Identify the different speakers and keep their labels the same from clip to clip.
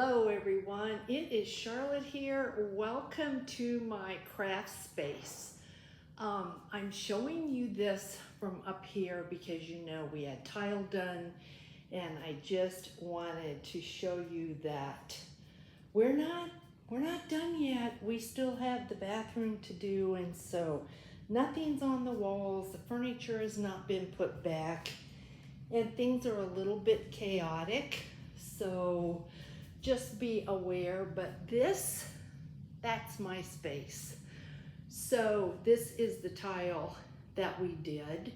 Speaker 1: Hello everyone, it is Charlotte here. Welcome to my craft space. I'm showing you this from up here because you know we had tile done and I just wanted to show you that we're not done yet. We still have the bathroom to do, and so nothing's on the walls. The furniture has not been put back and things are a little bit chaotic. So just be aware, but that's my space. So this is the tile that we did,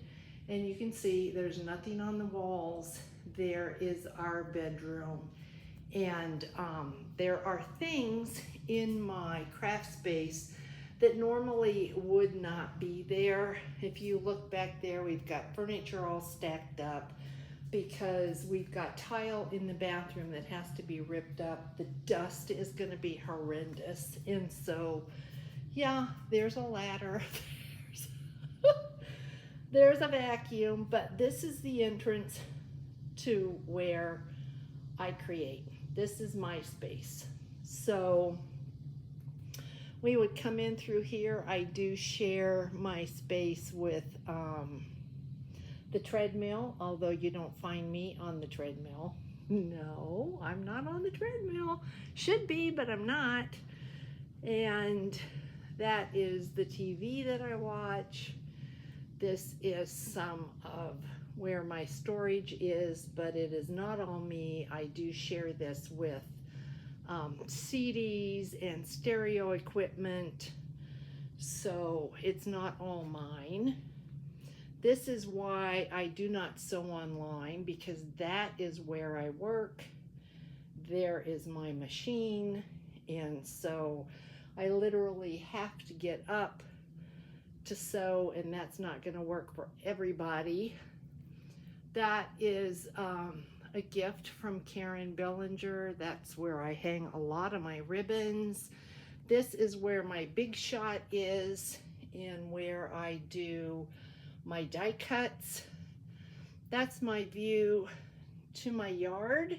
Speaker 1: and you can see there's nothing on the walls. There is our bedroom, and there are things in my craft space that normally would not be there. If you look back there, we've got furniture all stacked up because we've got tile in the bathroom that has to be ripped up. The dust is going to be horrendous. And so, yeah, there's a ladder. There's a vacuum, but this is the entrance to where I create. This is my space. So we would come in through here. I do share my space with the treadmill, although you don't find me on the treadmill. No, I'm not on the treadmill. Should be, but I'm not. And that is the TV that I watch. This is some of where my storage is, but it is not all me. I do share this with CDs and stereo equipment, so it's not all mine. This is why I do not sew online, because that is where I work. There is my machine, and so I literally have to get up to sew, and that's not going to work for everybody. That is a gift from Karen Bellinger. That's where I hang a lot of my ribbons. This is where my Big Shot is and where I do my die cuts. That's my view to my yard.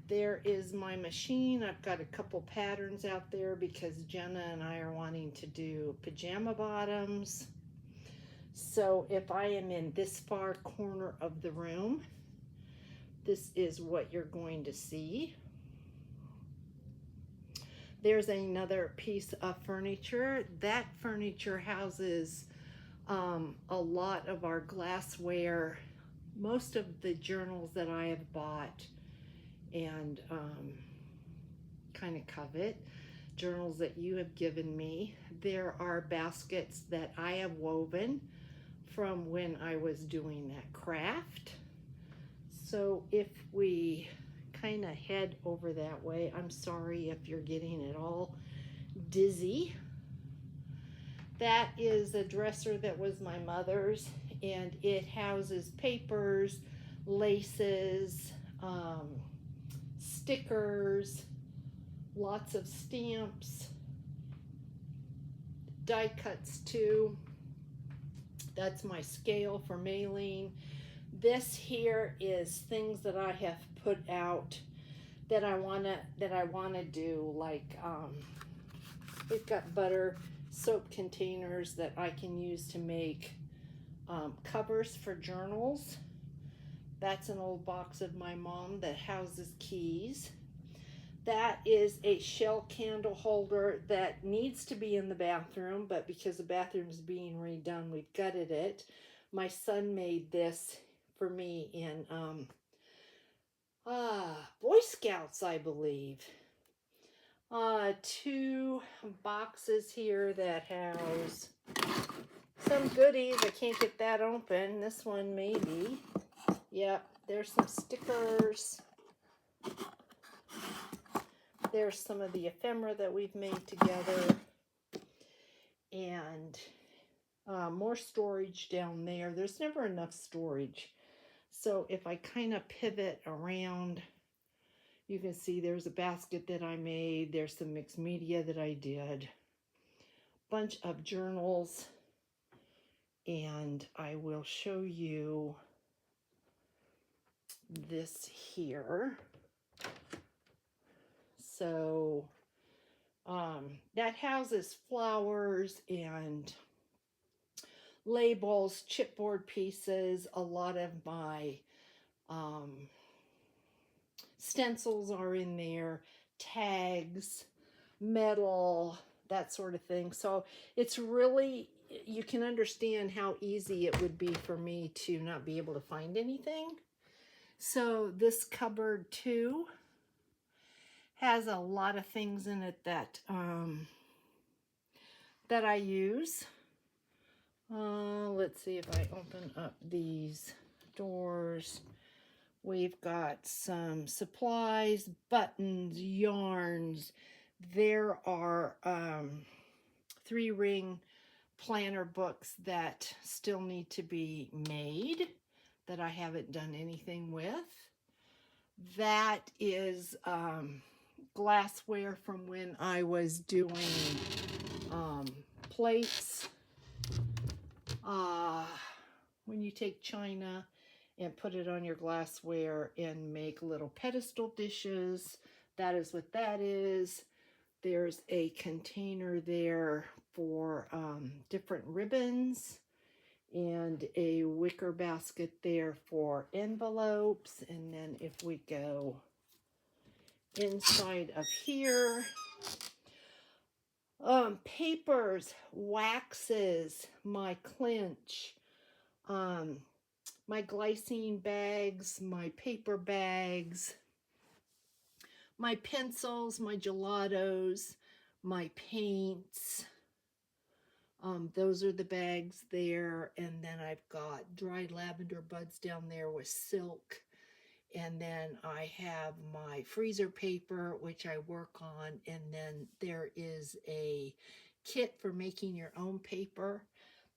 Speaker 1: There is my machine. I've got a couple patterns out there because Jenna and I are wanting to do pajama bottoms. So if I am in this far corner of the room, this is what you're going to see. There's another piece of furniture. That furniture houses a lot of our glassware, most of the journals that I have bought and kind of covet, journals that you have given me. There are baskets that I have woven from when I was doing that craft. So if we kind of head over that way, I'm sorry if you're getting it all dizzy. That is a dresser that was my mother's, and it houses papers, laces, stickers, lots of stamps, die cuts too. That's my scale for mailing. This here is things that I have put out that I wanna do, like we've got butter soap containers that I can use to make covers for journals. That's an old box of my mom that houses keys. That is a shell candle holder that needs to be in the bathroom, but because the bathroom's being redone, we've gutted it. My son made this for me in Boy Scouts, I believe. Two boxes here that house some goodies. I can't get that open. This one maybe. Yep, there's some stickers. There's some of the ephemera that we've made together. And more storage down there. There's never enough storage. So if I kind of pivot around, you can see there's a basket that I made. There's some mixed media that I did. Bunch of journals. And I will show you this here. So that houses flowers and labels, chipboard pieces. A lot of my stencils are in there, tags, metal, that sort of thing. So it's really, you can understand how easy it would be for me to not be able to find anything. So this cupboard too has a lot of things in it that that I use. Let's see if I open up these doors. We've got some supplies, buttons, yarns. There are 3-ring planner books that still need to be made that I haven't done anything with. That is glassware from when I was doing plates. When you take china and put it on your glassware and make little pedestal dishes, that is what that is. There's a container there for different ribbons and a wicker basket there for envelopes. And then if we go inside of here, papers, waxes, my clinch, my glycine bags, my paper bags, my pencils, my gelatos, my paints. Those are the bags there. And then I've got dried lavender buds down there with silk. And then I have my freezer paper, which I work on. And then there is a kit for making your own paper.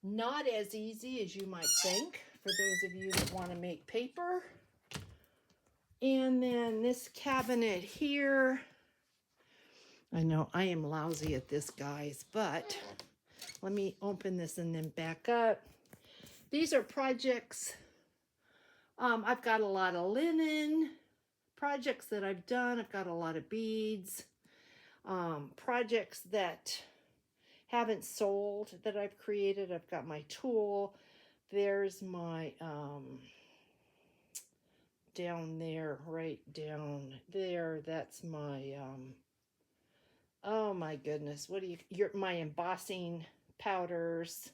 Speaker 1: Not as easy as you might think for those of you that want to make paper. And then this cabinet here. I know I am lousy at this, guys, but let me open this and then back up. These are projects. I've got a lot of linen projects that I've done. I've got a lot of beads, projects that haven't sold that I've created. I've got my tool. There's my, down there, right down there, that's my, oh my goodness, what do you, my embossing powders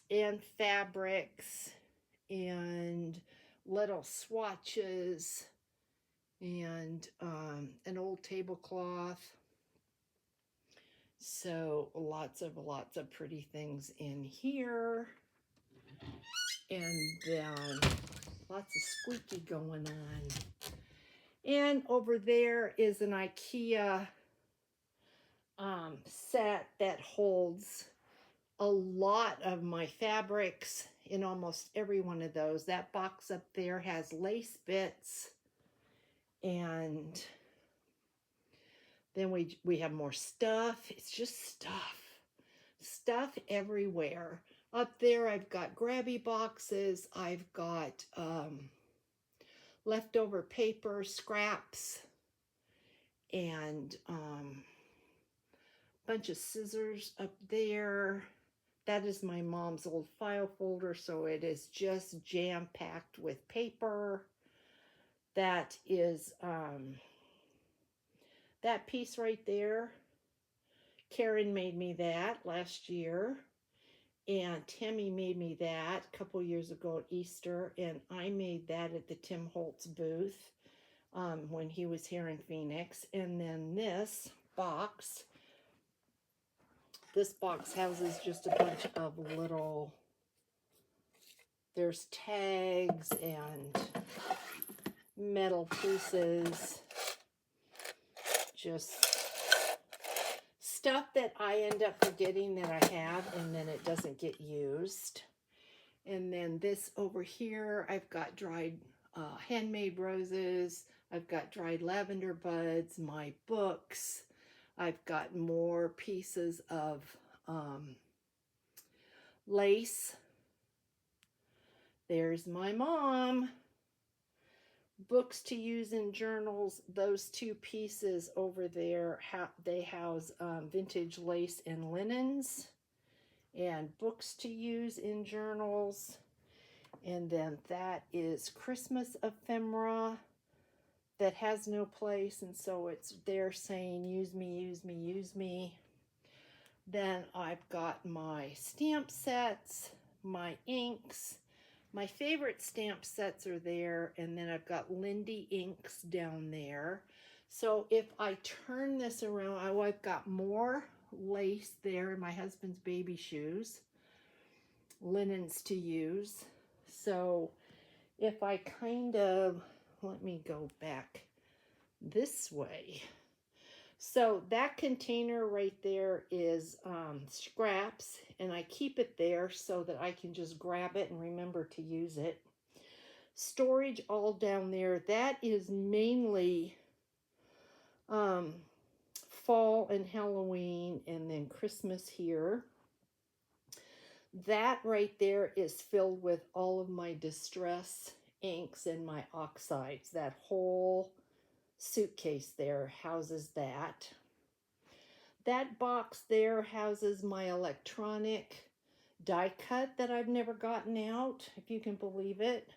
Speaker 1: and fabrics and little swatches and an old tablecloth. So lots of pretty things in here. And then lots of squeaky going on. And over there is an IKEA set that holds a lot of my fabrics in almost every one of those. That box up there has lace bits, and then we have more stuff. It's just stuff everywhere. Up there I've got grabby boxes. I've got leftover paper, scraps, and bunch of scissors up there. That is my mom's old file folder, so it is just jam-packed with paper. That is that piece right there. Karen made me that last year, and Timmy made me that a couple years ago at Easter, and I made that at the Tim Holtz booth when he was here in Phoenix. And then this box houses just a bunch of little, there's tags and metal pieces, just stuff that I end up forgetting that I have, and then it doesn't get used. And then this over here, I've got dried handmade roses. I've got dried lavender buds, my books. I've got more pieces of lace. There's my mom books to use in journals, those two pieces over there, they house vintage lace and linens, and books to use in journals. And then that is Christmas ephemera that has no place, and so it's there saying use me, use me, use me. Then I've got my stamp sets, my inks. My favorite stamp sets are there, and then I've got Lindy inks down there. So if I turn this around, I've got more lace there in my husband's baby shoes, linens to use. So if I kind of, let me go back this way. So that container right there is scraps, and I keep it there so that I can just grab it and remember to use it. Storage all down there, that is mainly fall and Halloween, and then Christmas here. That right there is filled with all of my distress inks and my oxides. That whole suitcase there houses that. That box there houses my electronic die cut that I've never gotten out, if you can believe it.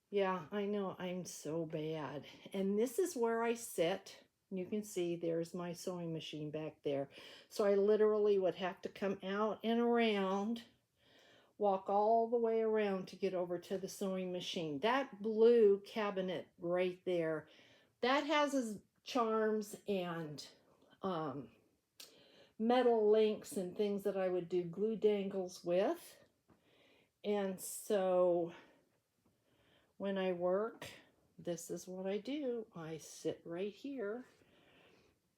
Speaker 1: Yeah, I know, I'm so bad. And this is where I sit. You can see there's my sewing machine back there. So I literally would have to come out and around, walk all the way around to get over to the sewing machine. That blue cabinet right there, that houses charms and metal links and things that I would do glue dangles with. And so when I work, this is what I do. I sit right here,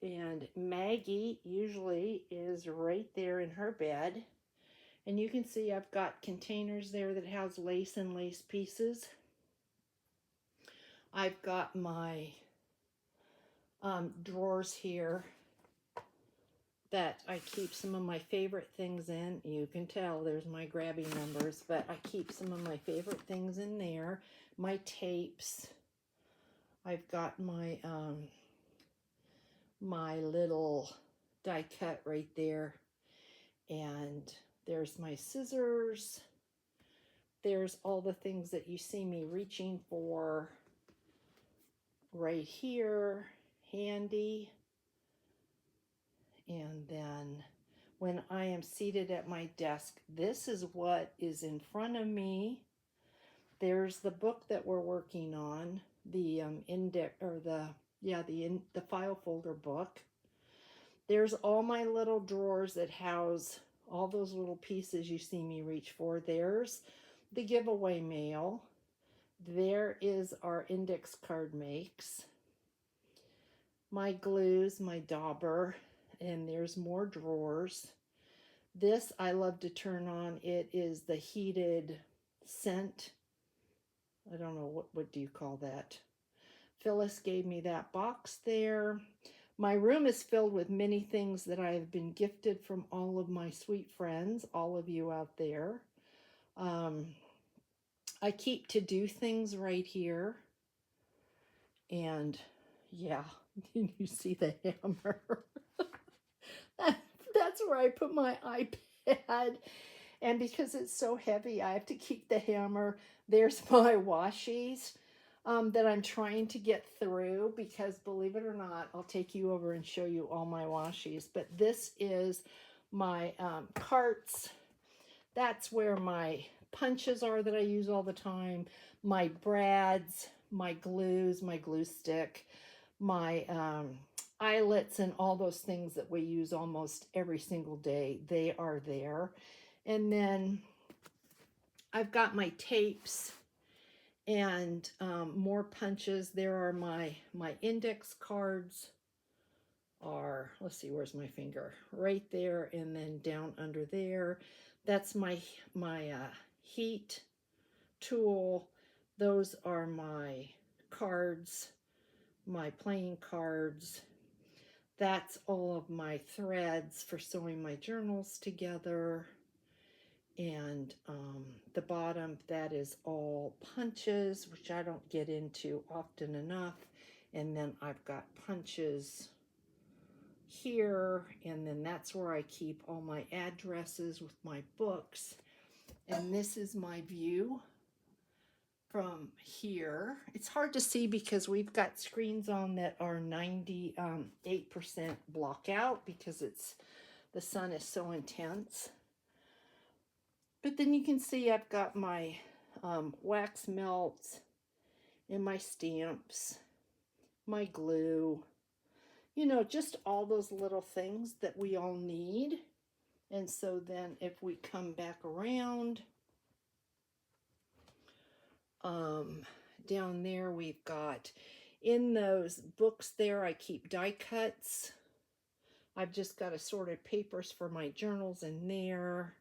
Speaker 1: and Maggie usually is right there in her bed. And you can see I've got containers there that house lace and lace pieces. I've got my drawers here that I keep some of my favorite things in. You can tell there's my grabby numbers, but I keep some of my favorite things in there. My tapes. I've got my my little die cut right there, and there's my scissors. There's all the things that you see me reaching for right here, handy. And then when I am seated at my desk, this is what is in front of me. There's the book that we're working on, the index, or the file folder book. There's all my little drawers that house all those little pieces you see me reach for. There's the giveaway mail. There is our index card makes. My glues, my dauber, and there's more drawers. This I love to turn on. It is the heated scent. I don't know, what do you call that? Phyllis gave me that box there. My room is filled with many things that I have been gifted from all of my sweet friends, all of you out there. I keep to do things right here. And yeah, you see the hammer. That's where I put my iPad. And because it's so heavy, I have to keep the hammer. There's my washies that I'm trying to get through, because believe it or not, I'll take you over and show you all my washies. But this is my carts. That's where my punches are that I use all the time. My brads, my glues, my glue stick, my eyelets, and all those things that we use almost every single day. They are there. And then I've got my tapes and more punches. There are my index cards are, let's see, where's my finger? Right there, and then down under there. That's my heat tool. Those are my cards, my playing cards. That's all of my threads for sewing my journals together. And the bottom, that is all punches, which I don't get into often enough. And then I've got punches here, and then that's where I keep all my addresses with my books. And this is my view from here. It's hard to see because we've got screens on that are 98% block out because the sun is so intense. But then you can see I've got my wax melts and my stamps, my glue, you know, just all those little things that we all need. And so then if we come back around, down there we've got, in those books there, I keep die cuts. I've just got assorted papers for my journals in there.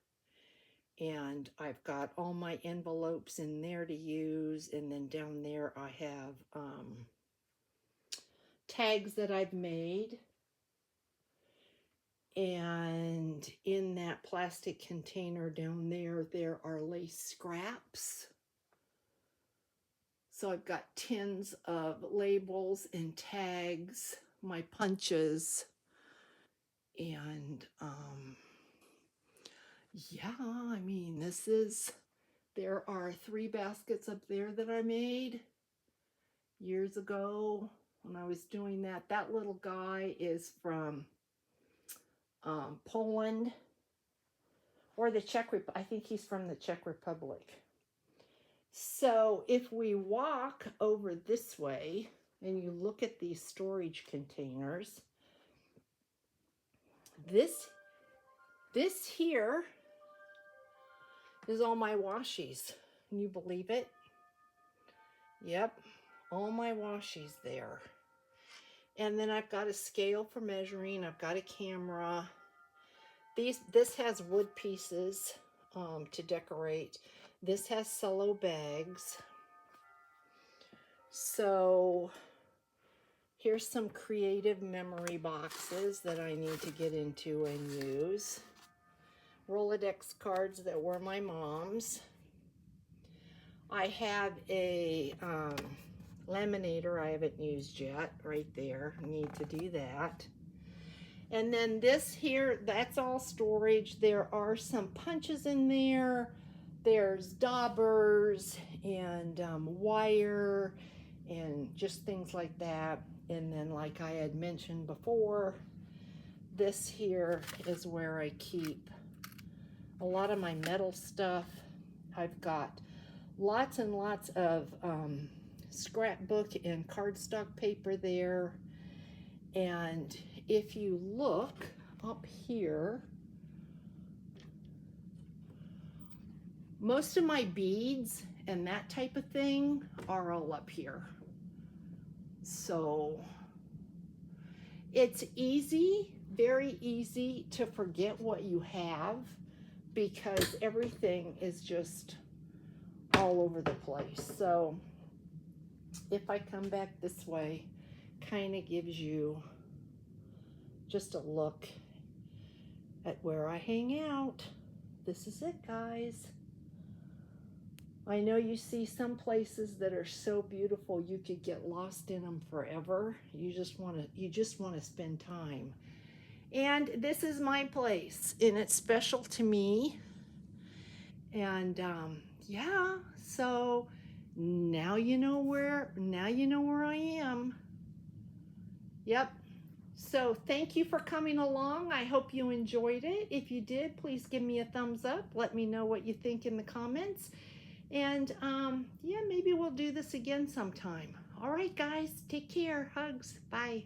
Speaker 1: And I've got all my envelopes in there to use. And then down there I have tags that I've made. And in that plastic container down there, there are lace scraps. So I've got tins of labels and tags, my punches, and yeah, I mean, there are 3 baskets up there that I made years ago when I was doing that. That little guy is from Poland or the Czech Republic. I think he's from the Czech Republic. So if we walk over this way and you look at these storage containers, this here is all my washies. Can you believe it? Yep, all my washies there. And then I've got a scale for measuring. I've got a camera. This has wood pieces to decorate. This has cello bags. So here's some creative memory boxes that I need to get into and use. Rolodex cards that were my mom's. I have a laminator I haven't used yet right there. I need to do that. And then this here, that's all storage. There are some punches in there. There's daubers and wire and just things like that. And then, like I had mentioned before, this here is where I keep a lot of my metal stuff. I've got lots and lots of scrapbook and cardstock paper there. And if you look up here, most of my beads and that type of thing are all up here. So it's easy, very easy to forget what you have because everything is just all over the place. So if I come back this way, kind of gives you just a look at where I hang out. This is it, guys. I know you see some places that are so beautiful you could get lost in them forever. You just want to spend time. And this is my place, and it's special to me. And yeah, so now you know where I am. Yep. So thank you for coming along. I hope you enjoyed it. If you did, please give me a thumbs up. Let me know what you think in the comments. And yeah, maybe we'll do this again sometime. All right, guys, take care. Hugs. Bye.